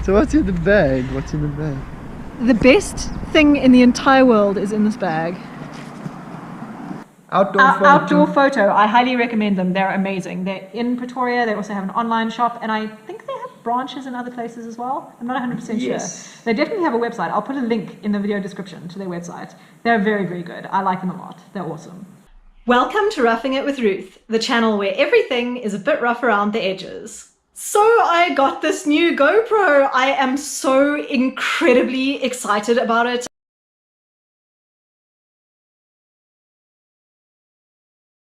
So what's in the bag? What's in the bag? The best thing in the entire world is in this bag. Outdoor photo. I highly recommend them. They're amazing. They're in Pretoria. They also have an online shop, and I think they have branches in other places as well. I'm not 100% sure. They definitely have a website. I'll put a link in the video description to their website. They're very, very good. I like them a lot. They're awesome. Welcome to Roughing It with Ruth, the channel where everything is a bit rough around the edges. So I got this new GoPro. I am so incredibly excited about it.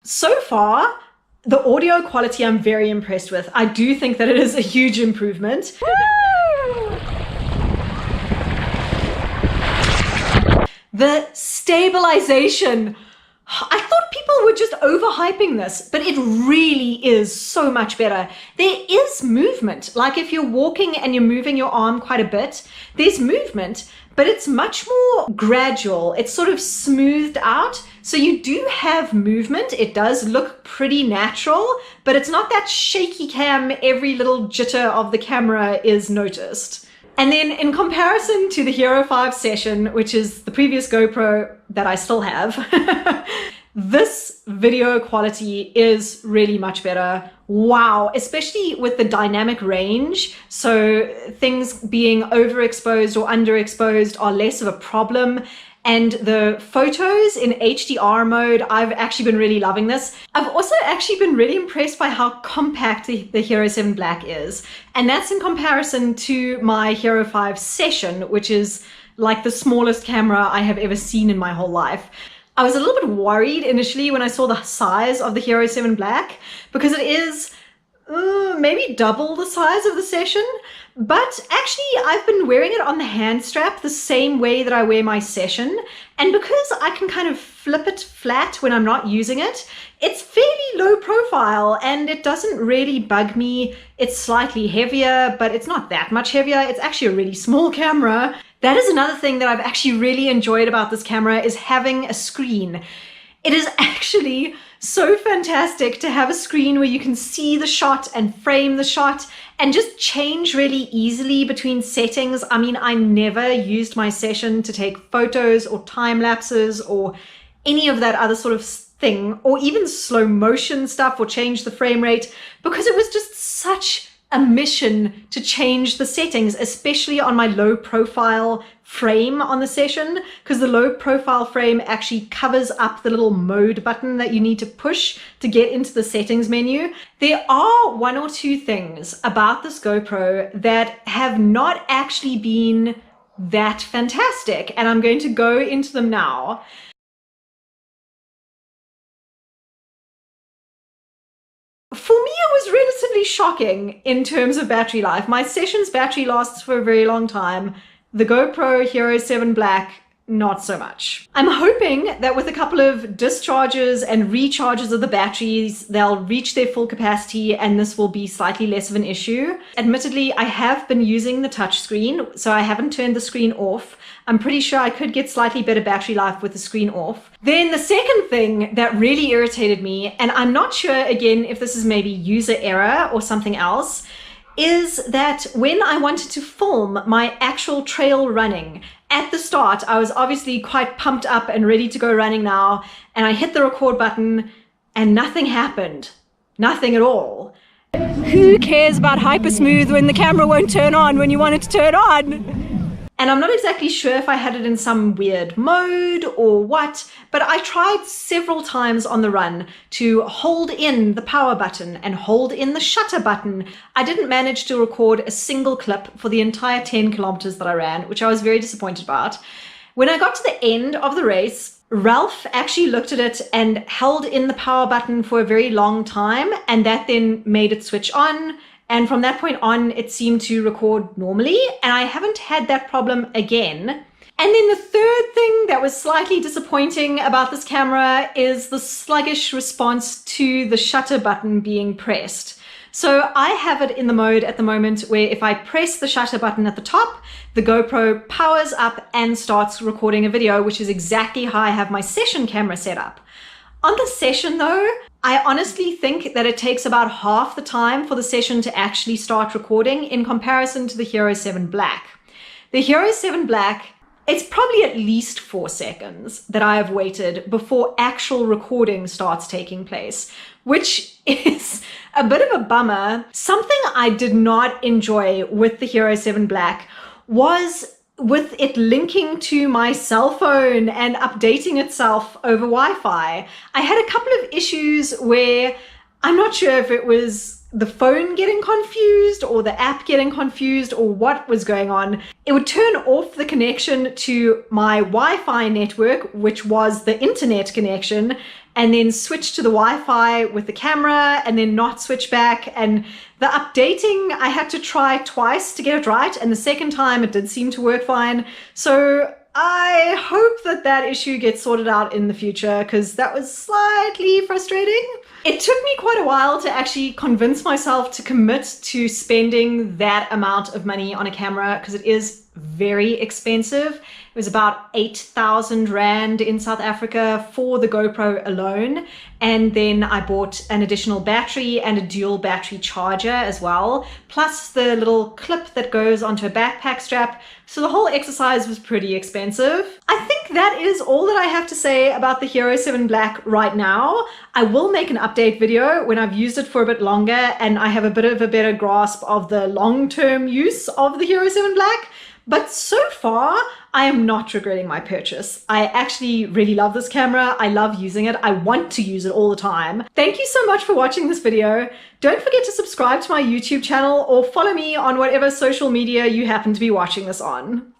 So far, the audio quality I'm very impressed with. I do think that it is a huge improvement. The stabilization. I thought people were just overhyping this, but it really is so much better. There is movement. Like if you're walking and you're moving your arm quite a bit, there's movement, but it's much more gradual. It's sort of smoothed out. So you do have movement. It does look pretty natural, but it's not that shaky cam. Every little jitter of the camera is noticed. And then in comparison to the Hero 5 Session, which is the previous GoPro that I still have, this video quality is really much better. Wow, especially with the dynamic range. So things being overexposed or underexposed are less of a problem. And the photos in HDR mode, I've actually been really loving this. I've also actually been really impressed by how compact the Hero 7 Black is. And that's in comparison to my Hero 5 Session, which is like the smallest camera I have ever seen in my whole life. I was a little bit worried initially when I saw the size of the Hero 7 Black, because it is maybe double the size of the Session. But actually, I've been wearing it on the hand strap the same way that I wear my Session. And because I can kind of flip it flat when I'm not using it, it's fairly low profile and it doesn't really bug me. It's slightly heavier, but it's not that much heavier. It's actually a really small camera. That is another thing that I've actually really enjoyed about this camera, is having a screen. It is actually so fantastic to have a screen where you can see the shot and frame the shot and just change really easily between settings. I mean, I never used my Session to take photos or time lapses or any of that other sort of thing, or even slow motion stuff or change the frame rate, because it was just such a mission to change the settings, especially on my low profile frame on the Session, because the low profile frame actually covers up the little mode button that you need to push to get into the settings menu. There are one or two things about this GoPro that have not actually been that fantastic, and I'm going to go into them now. For me, it was relatively shocking in terms of battery life. My Session's battery lasts for a very long time. The GoPro Hero 7 Black, not so much. I'm hoping that with a couple of discharges and recharges of the batteries, they'll reach their full capacity and this will be slightly less of an issue. Admittedly, I have been using the touch screen, so I haven't turned the screen off. I'm pretty sure I could get slightly better battery life with the screen off. Then the second thing that really irritated me, and I'm not sure again if this is maybe user error or something else, is that when I wanted to film my actual trail running, at the start, I was obviously quite pumped up and ready to go running now, and I hit the record button and nothing happened. Nothing at all. Who cares about hypersmooth when the camera won't turn on when you want it to turn on? And I'm not exactly sure if I had it in some weird mode or what, but I tried several times on the run to hold in the power button and hold in the shutter button. I didn't manage to record a single clip for the entire 10 kilometers that I ran, which I was very disappointed about. When I got to the end of the race, Ralph actually looked at it and held in the power button for a very long time, and that then made it switch on. And from that point on, it seemed to record normally, and I haven't had that problem again. And then the third thing that was slightly disappointing about this camera is the sluggish response to the shutter button being pressed. So I have it in the mode at the moment where if I press the shutter button at the top, the GoPro powers up and starts recording a video, which is exactly how I have my Session camera set up. On the Session though, I honestly think that it takes about half the time for the session to actually start recording in comparison to the Hero 7 Black. The Hero 7 Black, it's probably at least 4 seconds that I have waited before actual recording starts taking place, which is a bit of a bummer. Something I did not enjoy with the Hero 7 Black was with it linking to my cell phone and updating itself over Wi-Fi. I had a couple of issues where I'm not sure if it was the phone getting confused or the app getting confused or what was going on. It would turn off the connection to my Wi-Fi network, which was the internet connection, and then switch to the Wi-Fi with the camera and then not switch back. And the updating, I had to try twice to get it right. And the second time it did seem to work fine. So I hope that that issue gets sorted out in the future, because that was slightly frustrating. It took me quite a while to actually convince myself to commit to spending that amount of money on a camera, because it is very expensive. It was about 8,000 Rand in South Africa for the GoPro alone. And then I bought an additional battery and a dual battery charger as well, plus the little clip that goes onto a backpack strap. So the whole exercise was pretty expensive. I think that is all that I have to say about the Hero 7 Black right now. I will make an update video when I've used it for a bit longer and I have a bit of a better grasp of the long-term use of the Hero 7 Black. But so far, I am not regretting my purchase. I actually really love this camera. I love using it. I want to use it all the time. Thank you so much for watching this video. Don't forget to subscribe to my YouTube channel or follow me on whatever social media you happen to be watching this on.